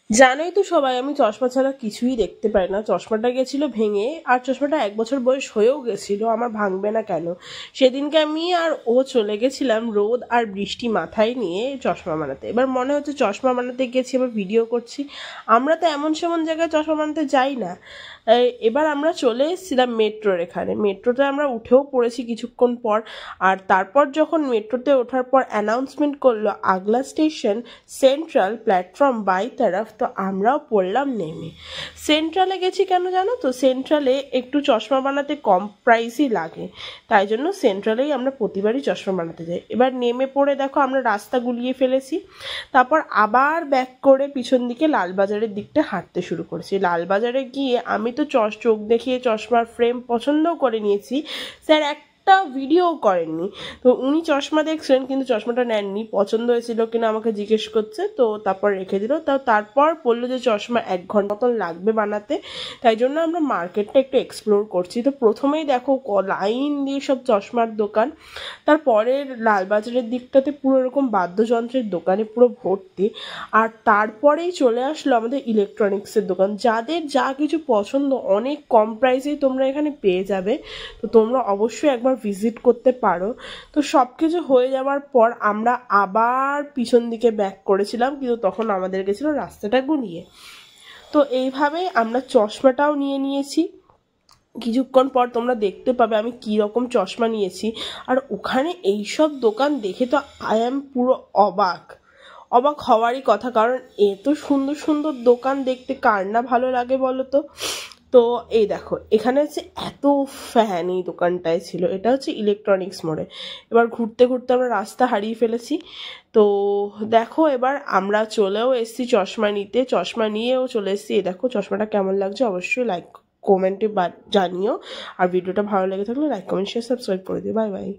জানোই তো সবাই আমি চশমা ছাড়া কিছুই দেখতে পাই না। চশমাটা গেছিল ভেঙে, আর চশমাটা 1 বছর বয়স হয়েও গেছিল, আমার ভাঙবে না কেন। সেদিনকে আমি আর ও চলে গেছিলাম রোদ আর বৃষ্টি মাথায় নিয়ে চশমা বানাতে। এবার মনে হচ্ছে চশমা বানাতে গেছি, আবার ভিডিও করছি। আমরা তো এমন সেমন জায়গায় চশমা বানাতে যাই না। এবার আমরা চলে এসেছিলাম মেট্রোর এখানে। মেট্রোতে আমরা উঠেও পড়েছি কিছুক্ষণ পর। আর তারপর যখন মেট্রোতে ওঠার পর অ্যানাউন্সমেন্ট করলো আগলা স্টেশন সেন্ট্রাল প্ল্যাটফর্ম বাই তরফ, তো আমরাও পড়লাম নেমে। সেন্ট্রালে গেছি কেন জানো তো? সেন্ট্রালে একটু চশমা বানাতে কম প্রাইসই লাগে, তাই জন্য সেন্ট্রালেই আমরা প্রতিবারই চশমা বানাতে যাই। এবার নেমে পড়ে দেখো আমরা রাস্তা গুলিয়ে ফেলেছি। তারপর আবার ব্যাক করে পিছন দিকে লালবাজারের দিকটা হাঁটতে শুরু করেছি। লালবাজারে গিয়ে আমি তো চোখ দেখিয়ে চশমার ফ্রেম পছন্দও করে নিয়েছি। স্যার একটা ভিডিও করেননি, তো উনি চশমা দেখছেন কিন্তু চশমাটা নেননি, পছন্দ হয়েছিল কিনা আমাকে জিজ্ঞেস করছে, তো তারপর রেখে দিল। তারপর বললো যে চশমা 1 ঘন্টা মতন লাগবে বানাতে, তাই জন্য আমরা মার্কেটটা একটু এক্সপ্লোর করছি। তো প্রথমেই দেখো লাইন দিয়ে সব চশমার দোকান, তারপরের লালবাজারের দিকটাতে পুরো এরকম বাদ্যযন্ত্রের দোকানে পুরো ভর্তি। আর তারপরেই চলে আসলো আমাদের ইলেকট্রনিক্সের দোকান। যাদের যা কিছু পছন্দ অনেক কম প্রাইসেই তোমরা এখানে পেয়ে যাবে, তো তোমরা অবশ্যই একবার ভিজিট করতে পারো। তো সব কিছু হয়ে যাওয়ার পর আমরা আবার পিছন দিকে ব্যাক করেছিলাম, কিন্তু তখন আমাদের গেছিলো রাস্তাটা গুলিয়ে। তো এইভাবেই আমরা চশমাটাও নিয়ে নিয়েছি। কিছুক্ষণ পর তোমরা দেখতে পাবে আমি কি রকম চশমা নিয়েছি। আর ওখানে এইসব দোকান দেখে তো আই অ্যাম পুরো অবাক। অবাক হওয়ারই কথা, কারণ এত সুন্দর সুন্দর দোকান দেখতে কার না ভালো লাগে বলো তো। তো এই দেখো এখানে হচ্ছে এত ফ্যান এই দোকানটায় ছিল। এটা হচ্ছে ইলেকট্রনিক্স মোড়ে। এবার ঘুরতে ঘুরতে আমরা রাস্তা হারিয়ে ফেলেছি। তো দেখো এবার আমরা চলেও এসেছি চশমা নিতে, চশমা নিয়েও চলে এসেছি। এই দেখো চশমাটা কেমন লাগছে অবশ্যই লাইক কমেন্টে জানিও। আর ভিডিওটা ভালো লেগে থাকলে লাইক কমেন্ট শেয়ার সাবস্ক্রাইব করে দিও। Bye bye.